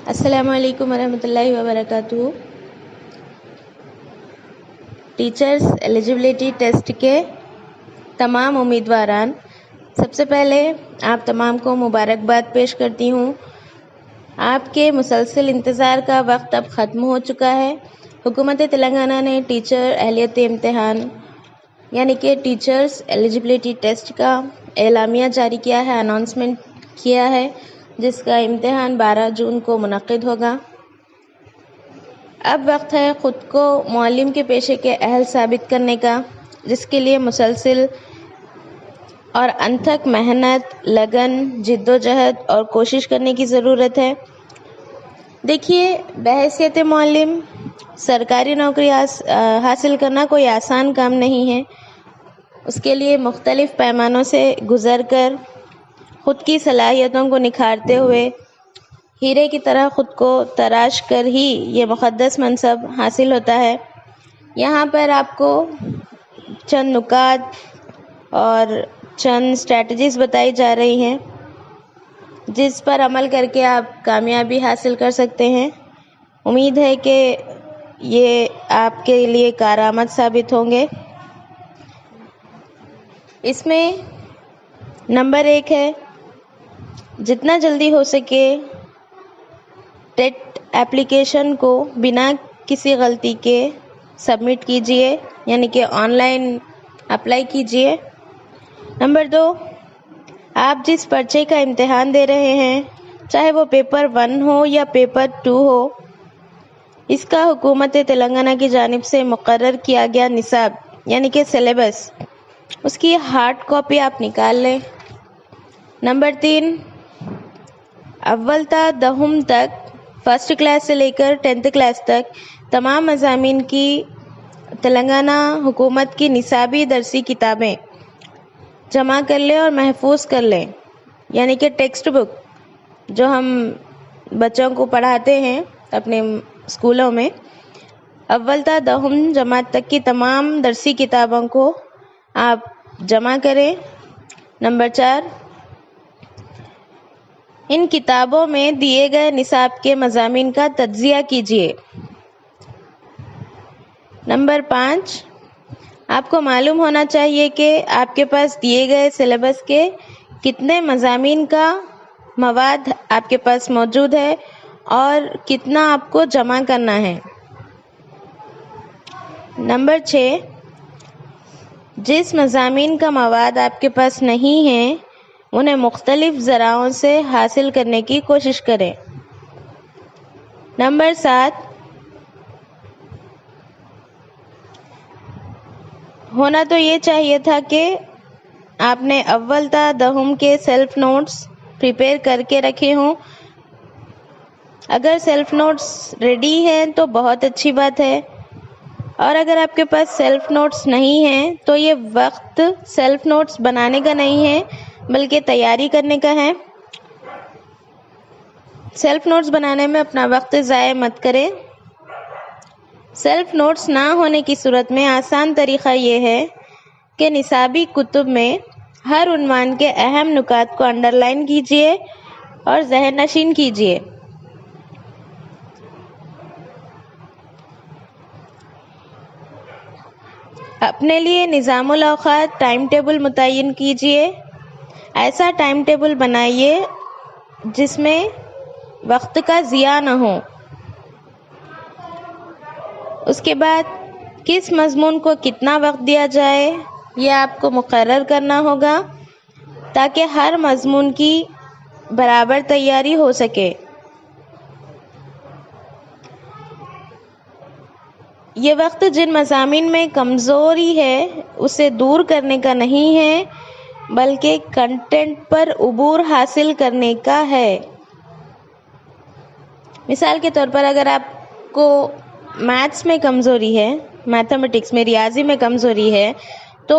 السلام علیکم ورحمۃ اللہ وبرکاتہ۔ ٹیچرز ایلیجبلٹی ٹیسٹ کے تمام امیدواران، سب سے پہلے آپ تمام کو مبارکباد پیش کرتی ہوں۔ آپ کے مسلسل انتظار کا وقت اب ختم ہو چکا ہے۔ حکومت تلنگانہ نے ٹیچر اہلیت امتحان یعنی کہ ٹیچرز ایلیجبلٹی ٹیسٹ کا اعلامیہ جاری کیا ہے، اناؤنسمنٹ کیا ہے، جس کا امتحان 12 جون کو منعقد ہوگا۔ اب وقت ہے خود کو معلم کے پیشے کے اہل ثابت کرنے کا، جس کے لیے مسلسل اور انتھک محنت، لگن، جدوجہد اور کوشش کرنے کی ضرورت ہے۔ دیکھیے، بحیثیت معلم سرکاری نوکری حاصل کرنا کوئی آسان کام نہیں ہے۔ اس کے لیے مختلف پیمانوں سے گزر کر خود کی صلاحیتوں کو نکھارتے ہوئے ہیرے کی طرح خود کو تراش کر ہی یہ مقدس منصب حاصل ہوتا ہے۔ یہاں پر آپ کو چند نکات اور چند اسٹریٹجیز بتائی جا رہی ہیں، جس پر عمل کر کے آپ کامیابی حاصل کر سکتے ہیں۔ امید ہے کہ یہ آپ کے لیے کارآمد ثابت ہوں گے۔ اس میں نمبر 1 ہے، جتنا جلدی ہو سکے ٹیٹ ایپلیکیشن کو بنا کسی غلطی کے سبمٹ کیجئے، یعنی کہ آن لائن اپلائی کیجئے۔ نمبر 2، آپ جس پرچے کا امتحان دے رہے ہیں، چاہے وہ پیپر 1 ہو یا پیپر 2 ہو، اس کا حکومت تلنگانہ کی جانب سے مقرر کیا گیا نصاب یعنی کہ سلیبس، اس کی ہارڈ کاپی آپ نکال لیں۔ نمبر 3، اول تا دہم تک، فرسٹ کلاس سے لے کر 10th کلاس تک تمام مضامین کی تلنگانہ حکومت کی نصابی درسی کتابیں جمع کر لیں اور محفوظ کر لیں، یعنی کہ ٹیکسٹ بک جو ہم بچوں کو پڑھاتے ہیں اپنے اسکولوں میں، اول تا دہم جماعت تک کی تمام درسی کتابوں کو آپ جمع کریں۔ نمبر 4، ان کتابوں میں دیے گئے نصاب کے مضامین کا تجزیہ کیجیے۔ نمبر 5، آپ کو معلوم ہونا چاہیے کہ آپ کے پاس دیے گئے سلیبس کے کتنے مضامین کا مواد آپ کے پاس موجود ہے اور کتنا آپ کو جمع کرنا ہے۔ نمبر 6، جس مضامین کا مواد آپ کے پاس نہیں ہے، انہیں مختلف ذرائعوں سے حاصل کرنے کی کوشش کریں۔ نمبر 7، ہونا تو یہ چاہیے تھا کہ آپ نے اول تا دہم کے سیلف نوٹس پریپیئر کر کے رکھے ہوں۔ اگر سیلف نوٹس ریڈی ہیں تو بہت اچھی بات ہے، اور اگر آپ کے پاس سیلف نوٹس نہیں ہیں تو یہ وقت سیلف نوٹس بنانے کا نہیں ہے بلکہ تیاری کرنے کا ہے۔ سیلف نوٹس بنانے میں اپنا وقت ضائع مت کریں۔ سیلف نوٹس نہ ہونے کی صورت میں آسان طریقہ یہ ہے کہ نصابی کتب میں ہر عنوان کے اہم نکات کو انڈر لائن کیجیے اور ذہن نشین کیجیے۔ اپنے لیے نظام الاوقات ٹائم ٹیبل متعین کیجیے۔ ایسا ٹائم ٹیبل بنائیے جس میں وقت کا ضیاع نہ ہو۔ اس کے بعد کس مضمون کو کتنا وقت دیا جائے، یہ آپ کو مقرر کرنا ہوگا تاکہ ہر مضمون کی برابر تیاری ہو سکے۔ یہ وقت جن مضامین میں کمزوری ہے اسے دور کرنے کا نہیں ہے بلکہ کنٹینٹ پر عبور حاصل کرنے کا ہے۔ مثال کے طور پر اگر آپ کو میتھس میں کمزوری ہے، میتھمیٹکس میں، ریاضی میں کمزوری ہے، تو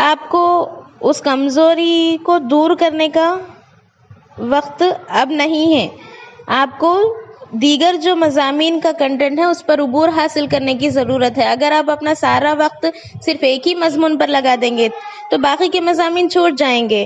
آپ کو اس کمزوری کو دور کرنے کا وقت اب نہیں ہے۔ آپ کو دیگر جو مضامین کا کنٹینٹ ہے اس پر عبور حاصل کرنے کی ضرورت ہے۔ اگر آپ اپنا سارا وقت صرف ایک ہی مضمون پر لگا دیں گے تو باقی کے مضامین چھوٹ جائیں گے۔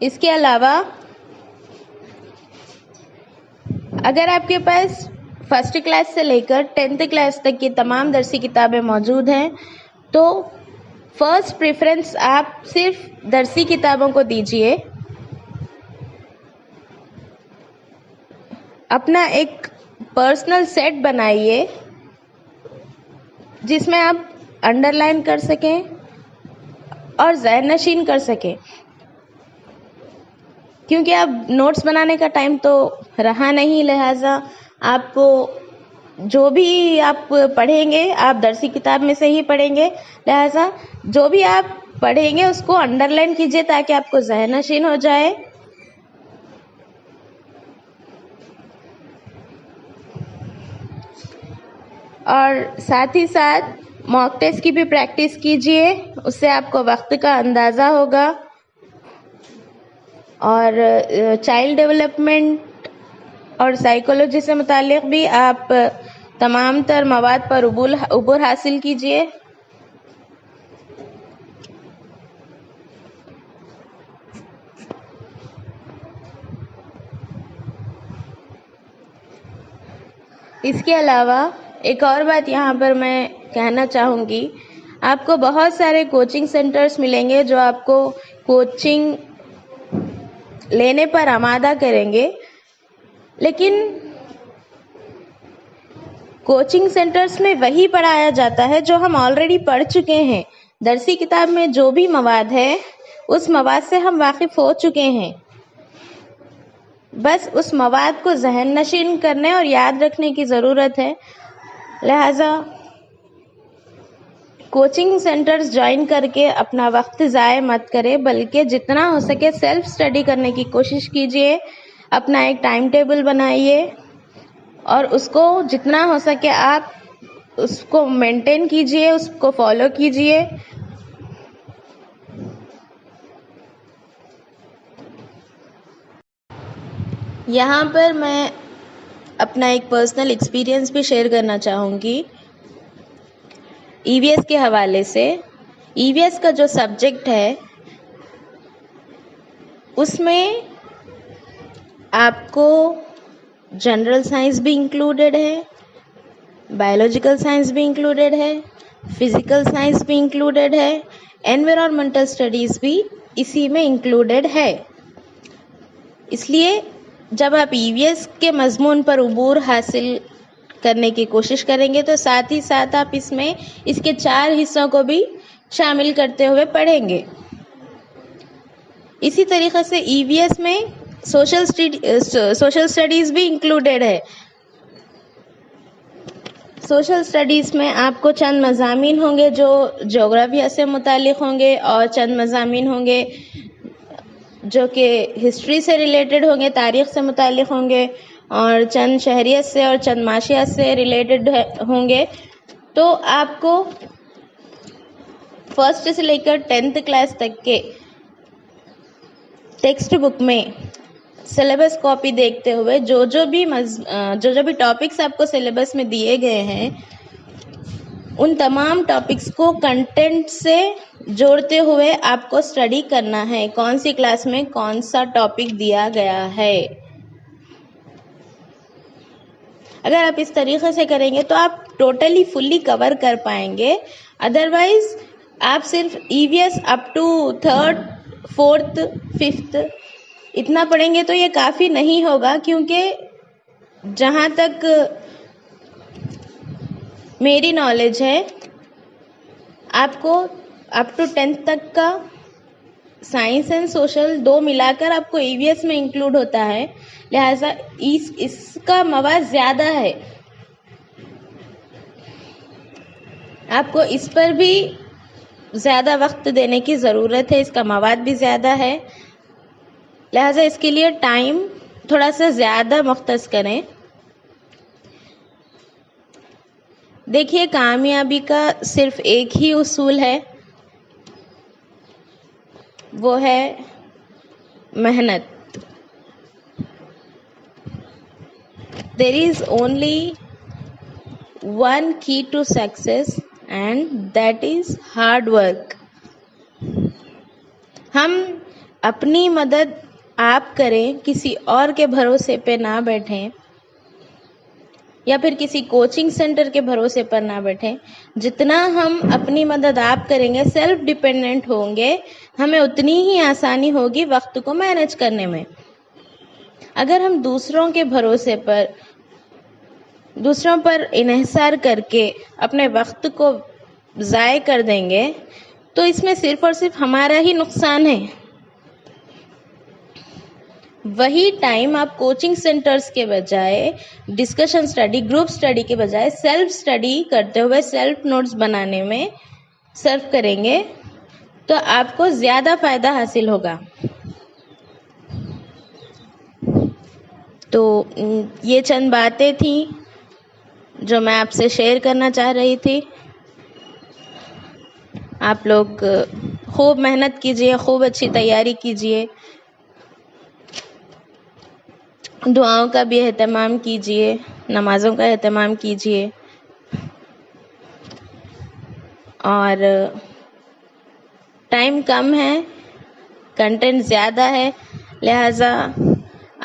اس کے علاوہ اگر آپ کے پاس فرسٹ کلاس سے لے کر 10th کلاس تک کی تمام درسی کتابیں موجود ہیں تو فرسٹ پریفرنس آپ صرف درسی کتابوں کو دیجیے. اپنا ایک پرسنل سیٹ بنائیے جس میں آپ انڈر لائن کر سکیں اور ذہن نشین کر سکیں، کیونکہ اب نوٹس بنانے کا ٹائم تو رہا نہیں، لہٰذا آپ کو جو بھی آپ پڑھیں گے آپ درسی کتاب میں سے ہی پڑھیں گے، لہٰذا جو بھی آپ پڑھیں گے اس کو انڈر لائن کیجیے تاکہ آپ کو ذہن نشین ہو جائے. اور ساتھ ہی ساتھ موک ٹیسٹ کی بھی پریکٹس کیجیے، اس سے آپ کو وقت کا اندازہ ہوگا. اور چائلڈ ڈیولپمنٹ اور سائیکولوجی سے متعلق بھی آپ تمام تر مواد پر عبور حاصل کیجیے. اس کے علاوہ ایک اور بات یہاں پر میں کہنا چاہوں گی، آپ کو بہت سارے کوچنگ سینٹرز ملیں گے جو آپ کو کوچنگ لینے پر آمادہ کریں گے، لیکن کوچنگ سینٹرز میں وہی پڑھایا جاتا ہے جو ہم آلریڈی پڑھ چکے ہیں. درسی کتاب میں جو بھی مواد ہے اس مواد سے ہم واقف ہو چکے ہیں، بس اس مواد کو ذہن نشین کرنے اور یاد رکھنے کی ضرورت ہے. لہذا کوچنگ سینٹرز جوائن کر کے اپنا وقت ضائع مت کرے، بلکہ جتنا ہو سکے سیلف اسٹڈی کرنے کی کوشش کیجیے. اپنا ایک ٹائم ٹیبل بنائیے اور اس کو جتنا ہو سکے آپ اس کو مینٹین کیجیے، اس کو فالو کیجیے. یہاں پر میں اپنا ایک پرسنل ایکسپیرینس بھی شیئر کرنا چاہوں گی ای وی ایس کے حوالے سے. ای وی ایس کا جو سبجیکٹ ہے اس میں آپ کو جنرل سائنس بھی انکلوڈیڈ ہے، بایولوجیکل سائنس بھی انکلوڈیڈ ہے، فزیکل سائنس بھی انکلوڈیڈ ہے، انوائرمنٹل اسٹڈیز بھی اسی میں انکلوڈیڈ ہے. اس لیے جب آپ ای وی ایس کے مضمون پر عبور حاصل کرنے کی کوشش کریں گے تو ساتھ ہی ساتھ آپ اس میں اس کے 4 حصوں کو بھی شامل کرتے ہوئے پڑھیں گے. اسی طریقے سے ای وی ایس میں سوشل اسٹڈیز بھی انکلوڈیڈ ہے. سوشل اسٹڈیز میں آپ کو چند مضامین ہوں گے جو جغرافیہ سے متعلق ہوں گے، اور چند مضامین ہوں گے جو کہ ہسٹری سے ریلیٹڈ ہوں گے، تاریخ سے متعلق ہوں گے، اور چند شہریت سے اور چند معاشیات سے ریلیٹڈ ہوں گے. تو آپ کو فرسٹ سے لے کر 10th کلاس تک کے ٹیکسٹ بک میں سلیبس کاپی دیکھتے ہوئے جو بھی ٹاپکس آپ کو سلیبس میں دیے گئے ہیں ان تمام ٹاپکس کو کنٹینٹ سے جوڑتے ہوئے آپ کو اسٹڈی کرنا ہے، کون سی کلاس میں کون سا ٹاپک دیا گیا ہے. اگر آپ اس طریقے سے کریں گے تو آپ ٹوٹلی فلی کور کر پائیں گے. ادروائز آپ صرف ای V S up to 3rd 4th 5th اتنا پڑھیں گے تو یہ کافی نہیں ہوگا، کیونکہ جہاں تک میری نالج ہے آپ کو اپ ٹو 10th تک کا سائنس اینڈ سوشل 2 ملا کر آپ کو ای وی ایس میں انکلوڈ ہوتا ہے، لہٰذا اس کا مواد زیادہ ہے. آپ کو اس پر بھی زیادہ وقت دینے کی ضرورت ہے، اس کا مواد بھی زیادہ ہے، لہٰذا اس کے لیے ٹائم تھوڑا سا زیادہ مختص کریں. دیکھیے، کامیابی کا صرف ایک ہی اصول ہے، وہ ہے محنت. There is only one key to success and that is hard work. ہم اپنی مدد آپ کریں، کسی اور کے بھروسے پہ نہ بیٹھیں یا پھر کسی کوچنگ سینٹر کے بھروسے پر نہ بیٹھیں. جتنا ہم اپنی مدد آپ کریں گے، سیلف ڈیپینڈنٹ ہوں گے، ہمیں اتنی ہی آسانی ہوگی وقت کو مینج کرنے میں. اگر ہم دوسروں کے بھروسے پر، دوسروں پر انحصار کر کے اپنے وقت کو ضائع کر دیں گے تو اس میں صرف اور صرف ہمارا ہی نقصان ہے. وہی ٹائم آپ کوچنگ سینٹرز کے بجائے، ڈسکشن اسٹڈی، گروپ اسٹڈی کے بجائے سیلف اسٹڈی کرتے ہوئے سیلف نوٹس بنانے میں صرف کریں گے تو آپ کو زیادہ فائدہ حاصل ہوگا. تو یہ چند باتیں تھیں جو میں آپ سے شیئر کرنا چاہ رہی تھی. آپ لوگ خوب محنت کیجئے، خوب اچھی تیاری کیجئے، دعاؤں کا بھی اہتمام کیجئے، نمازوں کا اہتمام کیجئے، اور ٹائم کم ہے، کنٹینٹ زیادہ ہے، لہٰذا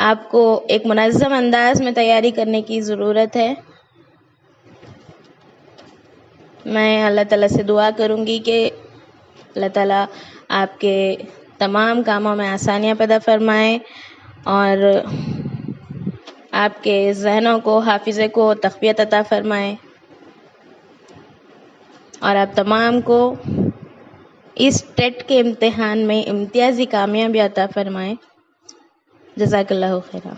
آپ کو ایک منظم انداز میں تیاری کرنے کی ضرورت ہے. میں اللہ تعالیٰ سے دعا کروں گی کہ اللہ تعالیٰ آپ کے تمام کاموں میں آسانیاں پیدا فرمائیں اور آپ کے ذہنوں کو، حافظے کو تقویت عطا فرمائیں اور آپ تمام کو اس ٹیٹ کے امتحان میں امتیازی کامیابی عطا فرمائیں. جزاک اللہ خیرہ.